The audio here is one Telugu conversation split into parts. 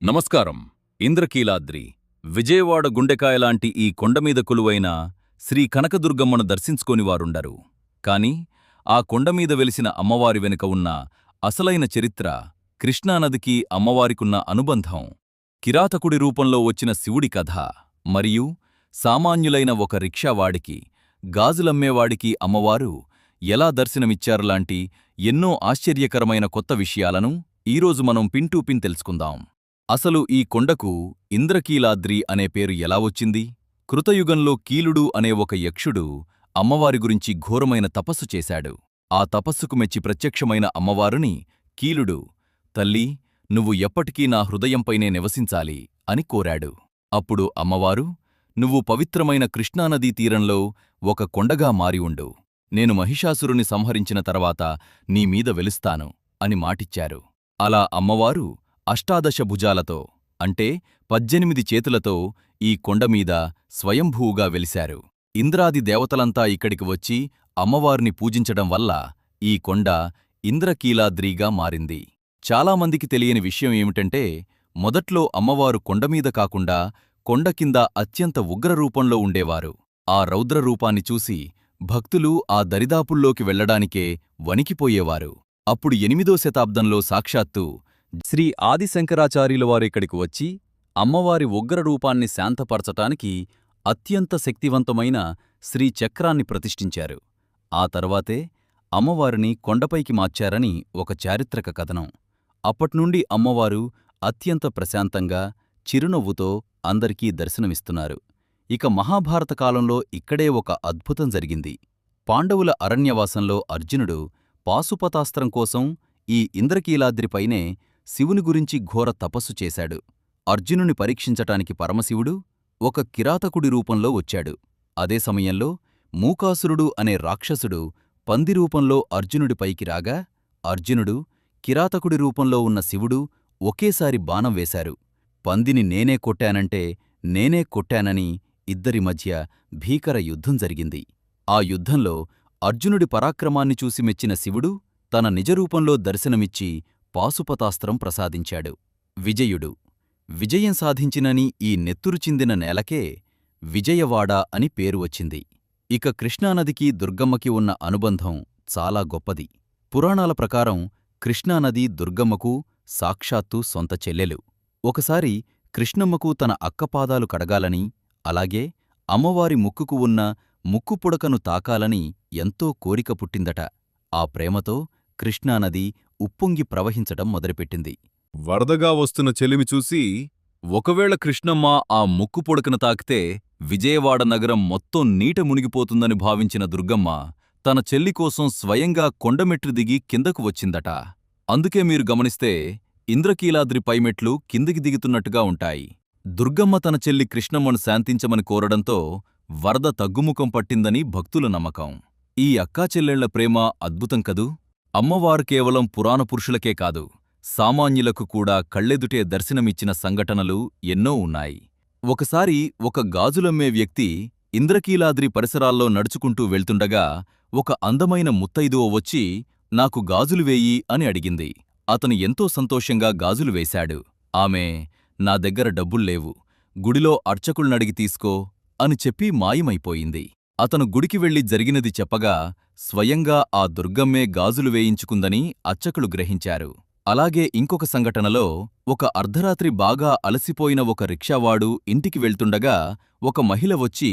నమస్కారం. ఇంద్రకీలాద్రి విజయవాడ గుండెకాయలాంటి ఈ కొండమీద కొలువైన శ్రీ కనకదుర్గమ్మను దర్శించుకోనివారుండరు. కాని ఆ కొండమీద వెలిసిన అమ్మవారి వెనుక ఉన్న అసలైన చరిత్ర, కృష్ణానదికి అమ్మవారికున్న అనుబంధం, కిరాతకుడి రూపంలో వచ్చిన శివుడి కథ మరియు సామాన్యులైన ఒక రిక్షావాడికి, గాజులమ్మేవాడికి అమ్మవారు ఎలా దర్శనమిచ్చారులాంటి ఎన్నో ఆశ్చర్యకరమైన కొత్త విషయాలను ఈరోజు మనం పిన్ టు పిన్ తెలుసుకుందాం. అసలు ఈ కొండకు ఇంద్రకీలాద్రి అనే పేరు ఎలా వచ్చింది? కృతయుగంలో కీలుడు అనే ఒక యక్షుడు అమ్మవారి గురించి ఘోరమైన తపస్సు చేశాడు. ఆ తపస్సుకు మెచ్చి ప్రత్యక్షమైన అమ్మవారుని కీలుడు, తల్లీ, నువ్వు ఎప్పటికీ నా హృదయంపైనే నివసించాలి అని కోరాడు. అప్పుడు అమ్మవారు, నువ్వు పవిత్రమైన కృష్ణానదీ తీరంలో ఒక కొండగా మారి ఉండు. నేను మహిషాసురుని సంహరించిన తర్వాత నీమీద వెలుస్తాను అని మాటిచ్చారు. అలా అమ్మవారు అష్టాదశ భుజాలతో, అంటే 18 చేతులతో ఈ కొండమీద స్వయంభూగా వెలిశారు. ఇంద్రాది దేవతలంతా ఇక్కడికి వచ్చి అమ్మవారిని పూజించడం వల్ల ఈ కొండ ఇంద్రకీలాద్రిగా మారింది. చాలామందికి తెలియని విషయం ఏమిటంటే, మొదట్లో అమ్మవారు కొండమీద కాకుండా కొండ కింద అత్యంత ఉగ్రరూపంలో ఉండేవారు. ఆ రౌద్రరూపాన్ని చూసి భక్తులు ఆ దరిదాపుల్లోకి వెళ్లడానికే వణికిపోయేవారు. అప్పుడు 8వ శతాబ్దంలో సాక్షాత్తు శ్రీ ఆదిశంకరాచార్యులవారిక్కడికి వచ్చి అమ్మవారి ఉగ్రరూపాన్ని శాంతపరచటానికి అత్యంత శక్తివంతమైన శ్రీచక్రాన్ని ప్రతిష్ఠించారు. ఆ తర్వాతే అమ్మవారిని కొండపైకి మార్చారని ఒక చారిత్రక కథనం. అప్పట్నుండి అమ్మవారు అత్యంత ప్రశాంతంగా, చిరునవ్వుతో అందరికీ దర్శనమిస్తున్నారు. ఇక మహాభారత కాలంలో ఇక్కడే ఒక అద్భుతం జరిగింది. పాండవుల అరణ్యవాసంలో అర్జునుడు పాశుపతాస్త్రం కోసం ఈ ఇంద్రకీలాద్రిపైనే శివుని గురించి ఘోర తపస్సు చేశాడు. అర్జునుని పరీక్షించటానికి పరమశివుడు ఒక కిరాతకుడి రూపంలో వచ్చాడు. అదే సమయంలో మూకాసురుడు అనే రాక్షసుడు పంది రూపంలో అర్జునుడిపైకి రాగా, అర్జునుడు, కిరాతకుడి రూపంలో ఉన్న శివుడు ఒకేసారి బాణం వేశారు. పందిని నేనే కొట్టానంటే నేనే కొట్టానని ఇద్దరి మధ్య భీకర యుద్ధం జరిగింది. ఆ యుద్ధంలో అర్జునుడి పరాక్రమాన్ని చూసి మెచ్చిన శివుడు తన నిజరూపంలో దర్శనమిచ్చి పాశుపతాస్త్రం ప్రసాదించాడు. విజయుడు, విజయం సాధించినని ఈ నెత్తురు చిందిన నేలకే విజయవాడ అని పేరు వచ్చింది. ఇక కృష్ణానదికి దుర్గమ్మకి ఉన్న అనుబంధం చాలా గొప్పది. పురాణాల ప్రకారం కృష్ణానది దుర్గమ్మకు సాక్షాత్తు సొంత చెల్లెలు. ఒకసారి కృష్ణమ్మకు తన అక్కపాదాలు కడగాలని, అలాగే అమ్మవారి ముక్కుకు ఉన్న ముక్కుపుడకను తాకాలని ఎంతో కోరిక పుట్టిందట. ఆ ప్రేమతో కృష్ణానది ఉప్పొంగి ప్రవహించడం మొదలుపెట్టింది. వరదగా వస్తున్న చెలిమి చూసి, ఒకవేళ కృష్ణమ్మ ఆ ముక్కు పొడకను తాకితే విజయవాడ నగరం మొత్తం నీట మునిగిపోతుందని భావించిన దుర్గమ్మ తన చెల్లి కోసం స్వయంగా కొండమెట్లు దిగి కిందకు వచ్చిందట. అందుకే మీరు గమనిస్తే ఇంద్రకీలాద్రి పైమెట్లు కిందికి దిగుతున్నట్టుగా ఉంటాయి. దుర్గమ్మ తన చెల్లి కృష్ణమ్మను శాంతించమని కోరడంతో వరద తగ్గుముఖం పట్టిందని భక్తుల నమ్మకం. ఈ అక్కాచెల్లెళ్ల ప్రేమ అద్భుతం కదూ! అమ్మవారు కేవలం పురాణ పురుషులకే కాదు, సామాన్యులకు కూడా కళ్ళెదుటే దర్శనమిచ్చిన సంఘటనలు ఎన్నో ఉన్నాయి. ఒకసారి ఒక గాజులమ్మే వ్యక్తి ఇంద్రకీలాద్రి పరిసరాల్లో నడుచుకుంటూ వెళ్తుండగా ఒక అందమైన ముత్తైదువ వచ్చి, నాకు గాజులు వేయి అని అడిగింది. అతను ఎంతో సంతోషంగా గాజులు వేశాడు. ఆమె, నా దగ్గర డబ్బుల్లేవు, గుడిలో అర్చకుల్నడిగి తీసుకో అని చెప్పి మాయమైపోయింది. అతను గుడికి వెళ్లి జరిగినది చెప్పగా స్వయంగా ఆ దుర్గమ్మే గాజులు వేయించుకుందని అర్చకులు గ్రహించారు. అలాగే ఇంకొక సంఘటనలో ఒక అర్ధరాత్రి బాగా అలసిపోయిన ఒక రిక్షావాడు ఇంటికి వెళ్తుండగా ఒక మహిళ వచ్చి,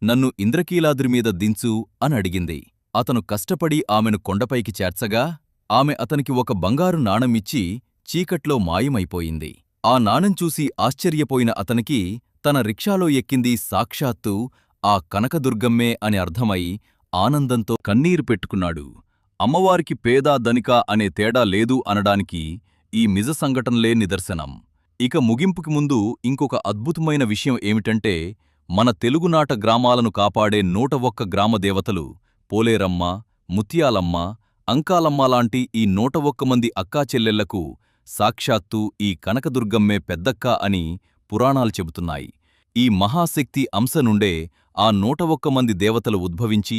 నన్ను ఇంద్రకీలాద్రిమీద దించు అని అడిగింది. అతను కష్టపడి ఆమెను కొండపైకి చేర్చగా ఆమె అతనికి ఒక బంగారు నాణమిచ్చి చీకట్లో మాయమైపోయింది. ఆ నాణెం చూసి ఆశ్చర్యపోయిన అతనికి తన రిక్షాలో ఎక్కింది సాక్షాత్తు ఆ కనకదుర్గమ్మే అని అర్థమై ఆనందంతో కన్నీరు పెట్టుకున్నాడు. అమ్మవారికి పేద ధనిక అనే తేడా లేదు అనడానికి ఈ నిజ సంఘటనలే నిదర్శనం. ఇక ముగింపుకి ముందు ఇంకొక అద్భుతమైన విషయం ఏమిటంటే, మన తెలుగునాట గ్రామాలను కాపాడే 101 గ్రామదేవతలు పోలేరమ్మ, ముత్యాలమ్మ, అంకాలమ్మ లాంటి ఈ 101 మంది అక్కాచెల్లెళ్లకు సాక్షాత్తు ఈ కనకదుర్గమ్మే పెద్దక్క అని పురాణాలు చెబుతున్నాయి. ఈ మహాశక్తి అంశ నుండే ఆ 101 మంది దేవతలు ఉద్భవించి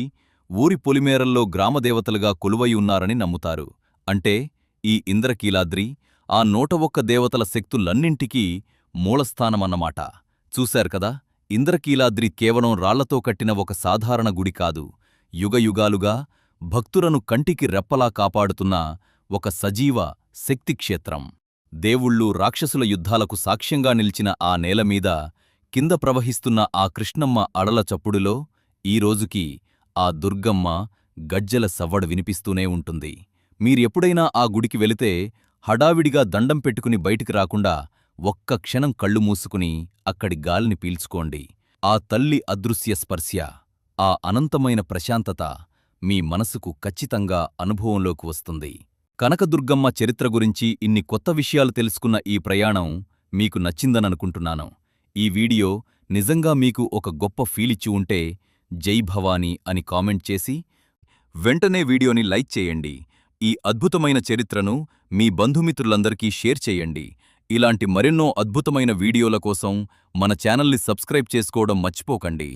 ఊరి పొలిమేరల్లో గ్రామదేవతలుగా కొలువై ఉన్నారని నమ్ముతారు. అంటే ఈ ఇంద్రకీలాద్రి ఆ 101 దేవతల శక్తులన్నింటికీ మూలస్థానమన్నమాట. చూశారు కదా, ఇంద్రకీలాద్రి కేవలం రాళ్లతో కట్టిన ఒక సాధారణ గుడి కాదు, యుగయుగాలుగా భక్తులను కంటికి రెప్పలా కాపాడుతున్న ఒక సజీవ శక్తిక్షేత్రం. దేవుళ్ళు రాక్షసుల యుద్ధాలకు సాక్ష్యంగా నిలిచిన ఆ నేలమీద కింద ప్రవహిస్తున్న ఆ కృష్ణమ్మ అడల చప్పుడులో ఈ రోజుకి ఆ దుర్గమ్మ గజ్జెల సవ్వడు వినిపిస్తూనే ఉంటుంది. మీరెప్పుడైనా ఆ గుడికి వెళితే హడావిడిగా దండం పెట్టుకుని బయటికి రాకుండా ఒక్క క్షణం కళ్ళు మూసుకుని అక్కడి గాలిని పీల్చుకోండి. ఆ తల్లి అదృశ్య స్పర్శ, ఆ అనంతమైన ప్రశాంతత మీ మనసుకు ఖచ్చితంగా అనుభవంలోకి వస్తుంది. కనకదుర్గమ్మ చరిత్ర గురించి ఇన్ని కొత్త విషయాలు తెలుసుకున్న ఈ ప్రయాణం మీకు నచ్చిందననుకుంటున్నాను. ఈ వీడియో నిజంగా మీకు ఒక గొప్ప ఫీలిచ్చి ఉంటే జై భవానీ అని కామెంట్ చేసి వెంటనే వీడియోని లైక్ చేయండి. ఈ అద్భుతమైన చరిత్రను మీ బంధుమిత్రులందరికీ షేర్ చేయండి. ఇలాంటి మరెన్నో అద్భుతమైన వీడియోల కోసం మన ఛానల్ని సబ్స్క్రైబ్ చేసుకోవడం మర్చిపోకండి.